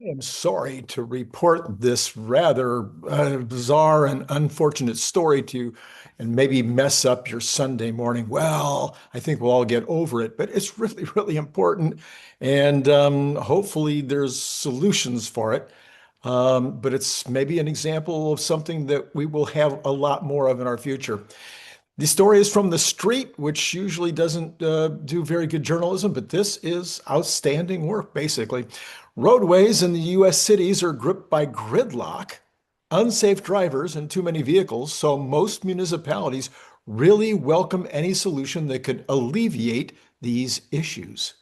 I'm sorry to report this rather bizarre and unfortunate story to you and maybe mess up your Sunday morning. Well, I think we'll all get over it, but it's really, really important. And hopefully there's solutions for it. But it's maybe an example of something that we will have a lot more of in our future. The story is from the street, which usually doesn't do very good journalism, but this is outstanding work, basically. Roadways in the U.S. cities are gripped by gridlock, unsafe drivers, and too many vehicles, so most municipalities really welcome any solution that could alleviate these issues.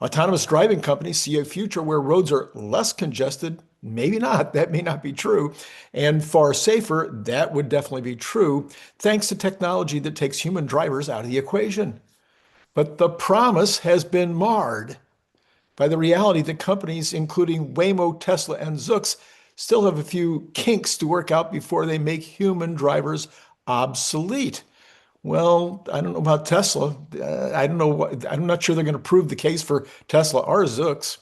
Autonomous driving companies see a future where roads are less congested. Maybe not. That may not be true. And far safer. That would definitely be true, thanks to technology that takes human drivers out of the equation. But the promise has been marred by the reality that companies, including Waymo, Tesla, and Zoox, still have a few kinks to work out before they make human drivers obsolete. Well, I don't know about Tesla. I don't know what, I'm not sure they're going to prove the case for Tesla or Zoox.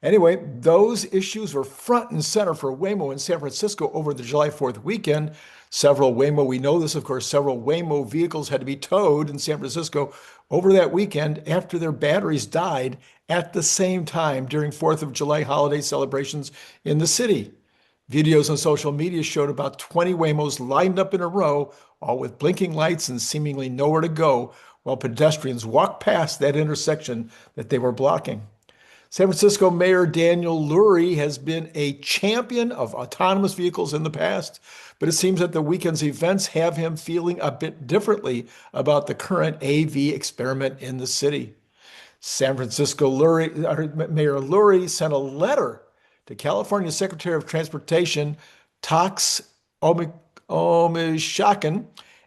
Anyway, those issues were front and center for Waymo in San Francisco over the July 4th weekend. We know this, of course, several Waymo vehicles had to be towed in San Francisco over that weekend after their batteries died at the same time during 4th of July holiday celebrations in the city. Videos on social media showed about 20 Waymos lined up in a row, all with blinking lights and seemingly nowhere to go, while pedestrians walked past that intersection that they were blocking. San Francisco Mayor Daniel Lurie has been a champion of autonomous vehicles in the past, but it seems that the weekend's events have him feeling a bit differently about the current AV experiment in the city. Mayor Lurie sent a letter to California Secretary of Transportation 𝐒𝐚𝐲𝐝𝐸𝐻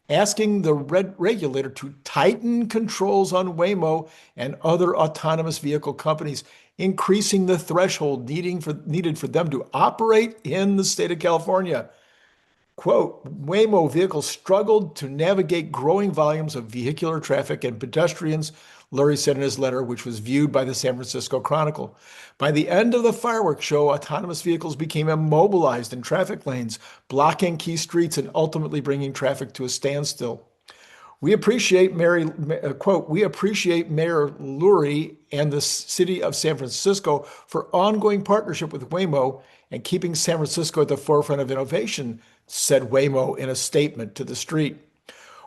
asking the regulator to tighten controls on Waymo and other autonomous vehicle companies, increasing the threshold needed for them to operate in the state of California. Quote, Waymo vehicles struggled to navigate growing volumes of vehicular traffic and pedestrians, Lurie said in his letter, which was viewed by the San Francisco Chronicle. By the end of the fireworks show, autonomous vehicles became immobilized in traffic lanes, blocking key streets and ultimately bringing traffic to a standstill. We appreciate Mayor Lurie and the city of San Francisco for ongoing partnership with Waymo and keeping San Francisco at the forefront of innovation, said Waymo in a statement to the street.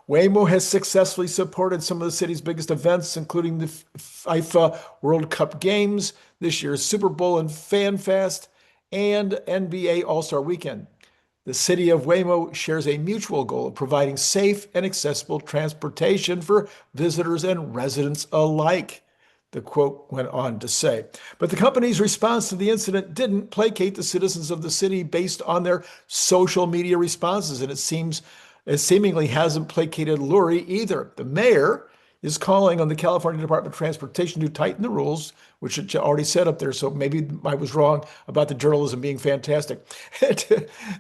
Waymo has successfully supported some of the city's biggest events, including the FIFA World Cup games, this year's Super Bowl and Fan Fest, and NBA All-Star Weekend. The city of Waymo shares a mutual goal of providing safe and accessible transportation for visitors and residents alike, the quote went on to say. But the company's response to the incident didn't placate the citizens of the city based on their social media responses, and it seemingly hasn't placated Lurie either. The mayor is calling on the California Department of Transportation to tighten the rules, which it already said up there, so maybe I was wrong about the journalism being fantastic.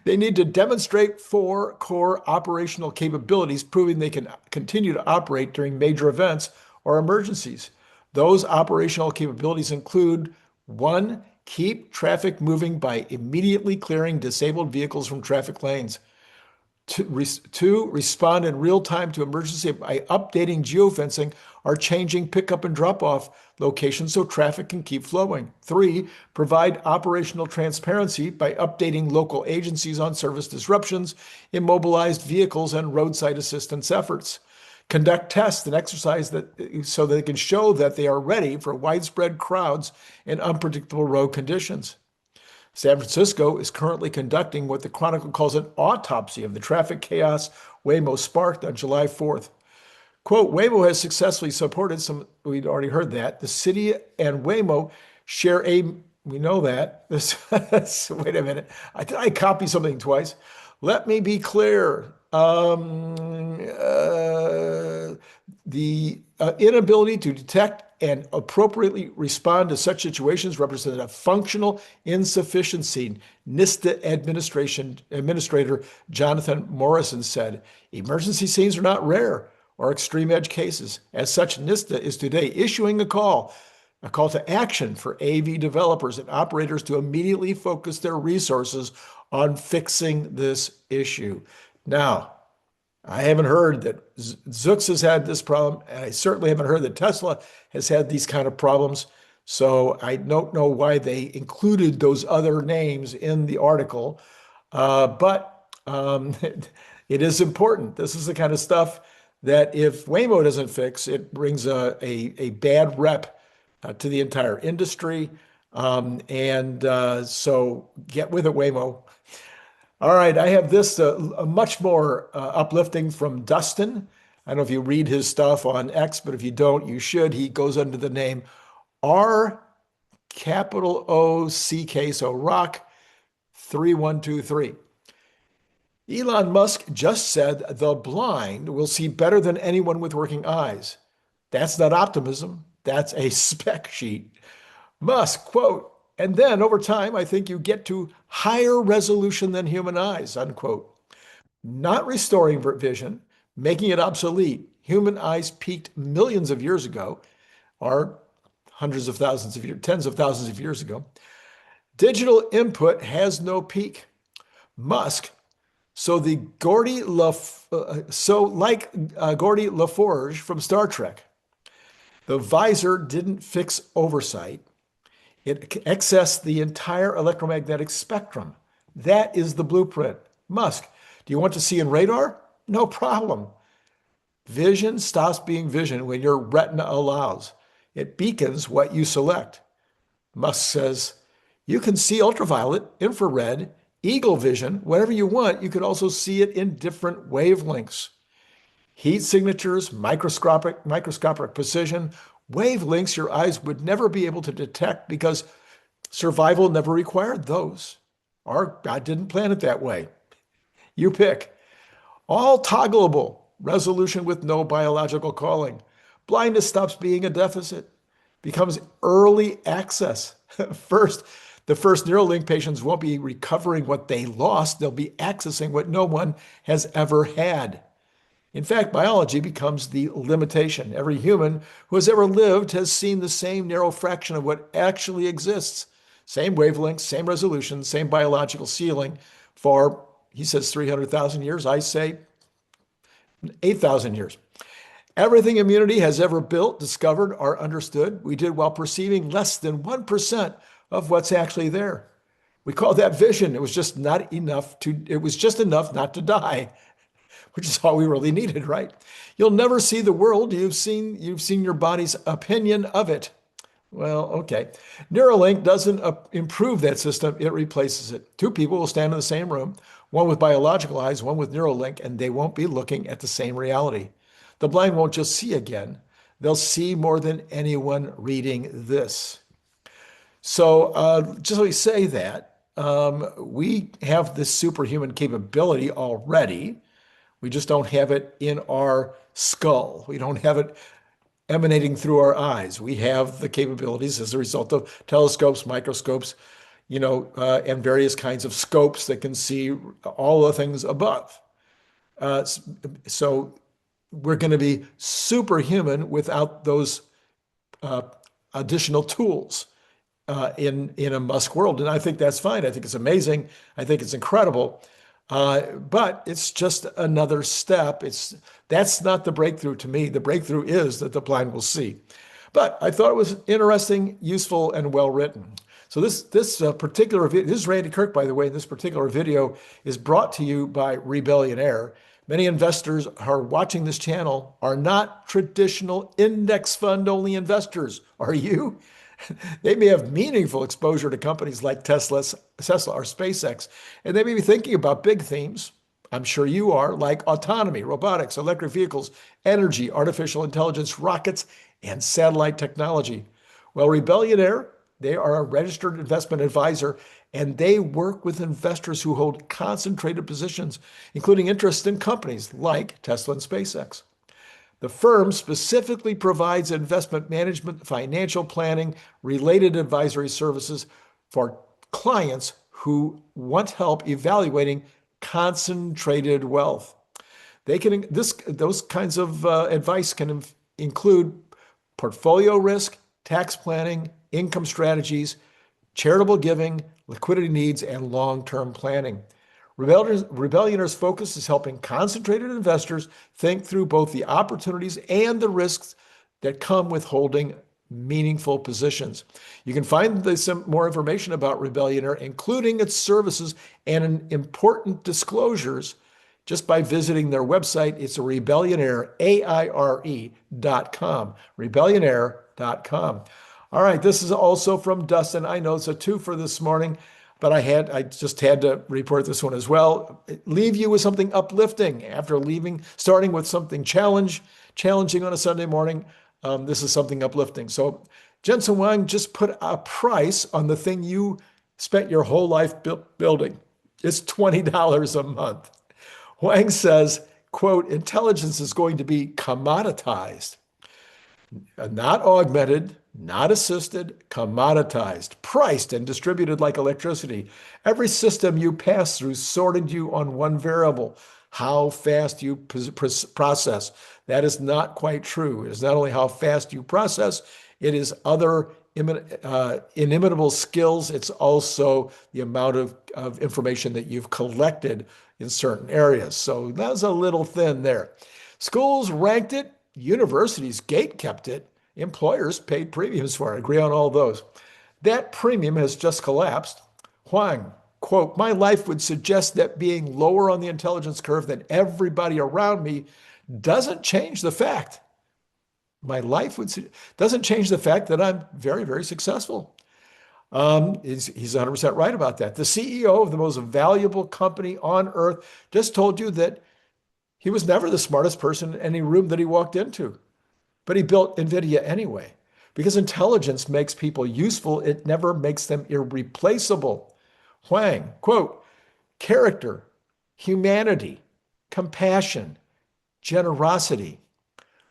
They need to demonstrate 4 core operational capabilities, proving they can continue to operate during major events or emergencies. Those operational capabilities include 1, keep traffic moving by immediately clearing disabled vehicles from traffic lanes. Two, respond in real time to emergency by updating geofencing or changing pickup and drop off locations so traffic can keep flowing. 3, provide operational transparency by updating local agencies on service disruptions, immobilized vehicles, and roadside assistance efforts. Conduct tests and exercise so that they can show that they are ready for widespread crowds in unpredictable road conditions. San Francisco is currently conducting what the Chronicle calls an autopsy of the traffic chaos Waymo sparked on July 4th. Quote, Waymo has successfully supported we'd already heard that. The city and Waymo share we know that. Wait a minute. I copied something twice. Let me be clear. The inability to detect and appropriately respond to such situations represented a functional insufficiency, NISTA Administrator Jonathan Morrison said. Emergency scenes are not rare or extreme edge cases. As such, NISTA is today issuing a call a call to action for AV developers and operators to immediately focus their resources on fixing this issue. Now, I haven't heard that Zoox has had this problem, and I certainly haven't heard that Tesla has had these kind of problems. So I don't know why they included those other names in the article, but it is important. This is the kind of stuff that if Waymo doesn't fix, it brings a bad rep to the entire industry. So get with it, Waymo. All right, I have this much more uplifting from Dustin. I don't know if you read his stuff on X, but if you don't, you should. He goes under the name R capital O C K, so Rock 3123. Elon Musk just said the blind will see better than anyone with working eyes. That's not optimism. That's a spec sheet. Musk, quote, and then over time, I think you get to higher resolution than human eyes, unquote. Not restoring vision, making it obsolete. Human eyes peaked millions of years ago, or hundreds of thousands of years, tens of thousands of years ago. Digital input has no peak. Musk, like Geordi LaForge from Star Trek, the visor didn't fix oversight. It accessed the entire electromagnetic spectrum. That is the blueprint. Musk, do you want to see in radar? No problem. Vision stops being vision when your retina allows. It beacons what you select. Musk says, you can see ultraviolet, infrared, eagle vision, whatever you want. You could also see it in different wavelengths. Heat signatures, microscopic precision, wavelengths your eyes would never be able to detect because survival never required those. Or God didn't plan it that way. You pick. All toggleable, resolution with no biological calling. Blindness stops being a deficit, becomes early access. The first Neuralink patients won't be recovering what they lost. They'll be accessing what no one has ever had. In fact, biology becomes the limitation. Every human who has ever lived has seen the same narrow fraction of what actually exists. Same wavelength, same resolution, same biological ceiling for, he says, 300,000 years. I say 8,000 years. Everything humanity has ever built, discovered, or understood, we did while perceiving less than 1% of what's actually there. We call that vision. It was just enough not to die, which is all we really needed, right? You'll never see the world. You've seen your body's opinion of it. Well, okay. Neuralink doesn't improve that system. It replaces it. Two people will stand in the same room, one with biological eyes, one with Neuralink, and they won't be looking at the same reality. The blind won't just see again. They'll see more than anyone reading this. So just so we say that, we have this superhuman capability already. We just don't have it in our skull. We don't have it emanating through our eyes. We have the capabilities as a result of telescopes, microscopes, and various kinds of scopes that can see all the things above. So we're going to be superhuman without those additional tools in a Musk world. And I think that's fine. I think it's amazing. I think it's incredible. But it's just another step. That's not the breakthrough to me. The breakthrough is that the blind will see. But I thought it was interesting, useful, and well written. So this particular video, this is Randy Kirk, by the way. This particular video is brought to you by Rebellionaire. Many investors who are watching this channel are not traditional index fund only investors. Are you? They may have meaningful exposure to companies like Tesla or SpaceX, and they may be thinking about big themes. I'm sure you are, like autonomy, robotics, electric vehicles, energy, artificial intelligence, rockets, and satellite technology. Well, Rebellionaire, they are a registered investment advisor, and they work with investors who hold concentrated positions, including interest in companies like Tesla and SpaceX. The firm specifically provides investment management, financial planning, related advisory services for clients who want help evaluating concentrated wealth. Those kinds of advice can include portfolio risk, tax planning, income strategies, charitable giving, liquidity needs, and long-term planning. Rebellionaire's focus is helping concentrated investors think through both the opportunities and the risks that come with holding meaningful positions. You can find some more information about Rebellionaire, including its services and important disclosures, just by visiting their website. It's Rebellionaire, AIRE.com, Rebellionaire.com. All right, this is also from Dustin. I know it's a two for this morning, but I just had to report this one as well. Leave you with something uplifting after starting with something challenging on a Sunday morning. This is something uplifting. So Jensen Huang just put a price on the thing you spent your whole life building. It's $20 a month. Wang says, quote, intelligence is going to be commoditized, not augmented, not assisted, commoditized, priced and distributed like electricity. Every system you pass through sorted you on one variable, how fast you process. That is not quite true. It is not only how fast you process, it is other inimitable skills. It's also the amount of information that you've collected in certain areas. So that's a little thin there. Schools ranked it, universities gate-kept it, employers paid premiums for it. I agree on all those. That premium has just collapsed. Huang, quote, my life would suggest that being lower on the intelligence curve than everybody around me doesn't change the fact. Doesn't change the fact that I'm very, very successful. He's 100% right about that. The CEO of the most valuable company on earth just told you that he was never the smartest person in any room that he walked into. But he built NVIDIA anyway, because intelligence makes people useful. It never makes them irreplaceable. Huang, quote, character, humanity, compassion, generosity.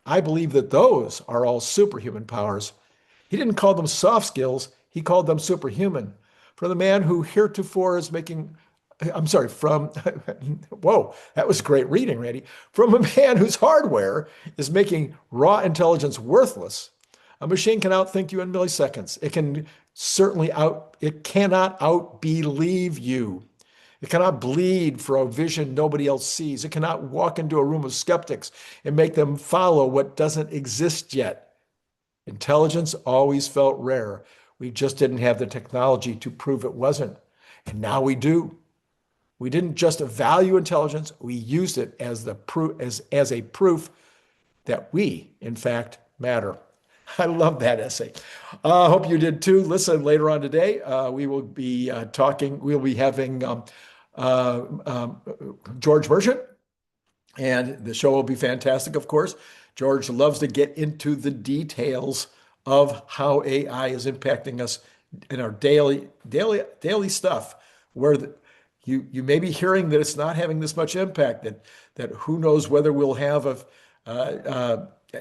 I believe that those are all superhuman powers. He didn't call them soft skills. He called them superhuman. For the man who heretofore is making whoa, that was great reading, Randy. From a man whose hardware is making raw intelligence worthless, a machine can outthink you in milliseconds. It cannot outbelieve you. It cannot bleed for a vision nobody else sees. It cannot walk into a room of skeptics and make them follow what doesn't exist yet. Intelligence always felt rare. We just didn't have the technology to prove it wasn't. And now we do. We didn't just value intelligence, we used it as a proof that we, in fact, matter. I love that essay. I hope you did too. Listen, later on today, we will be having George Merchant, and the show will be fantastic, of course. George loves to get into the details of how AI is impacting us in our daily stuff, where you may be hearing that it's not having this much impact, that who knows whether we'll have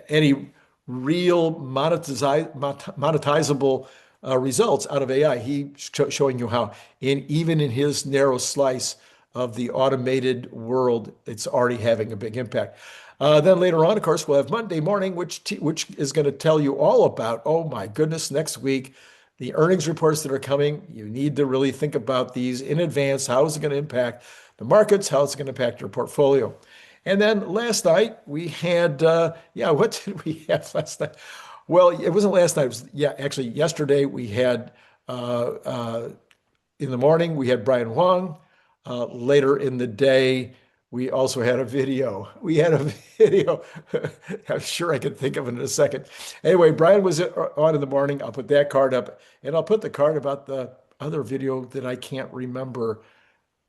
any real monetizable results out of AI. He's showing you how even in his narrow slice of the automated world, it's already having a big impact. Then later on, of course, we'll have Monday morning, which is going to tell you all about, oh my goodness, next week, the earnings reports that are coming. You need to really think about these in advance. How is it going to impact the markets? How is it going to impact your portfolio? And then last night we had, what did we have last night? Well, it wasn't last night. It was, actually yesterday we had, in the morning, we had Brian Wang. Later in the day, we also had a video. I'm sure I can think of it in a second. Anyway, Brian was on in the morning. I'll put that card up, and I'll put the card about the other video that I can't remember,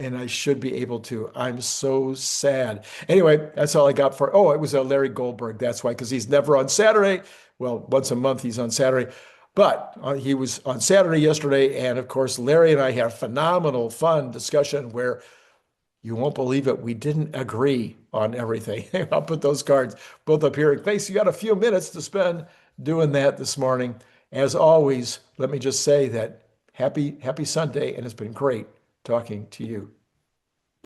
and I should be able to. I'm so sad. Anyway, that's all I got for, it was Larry Goldberg. That's why, because he's never on Saturday. Well, once a month he's on Saturday. But he was on Saturday yesterday, and of course, Larry and I had a phenomenal, fun discussion where you won't believe it, we didn't agree on everything. I'll put those cards both up here in case you got a few minutes to spend doing that this morning. As always, let me just say that happy Sunday, and it's been great talking to you.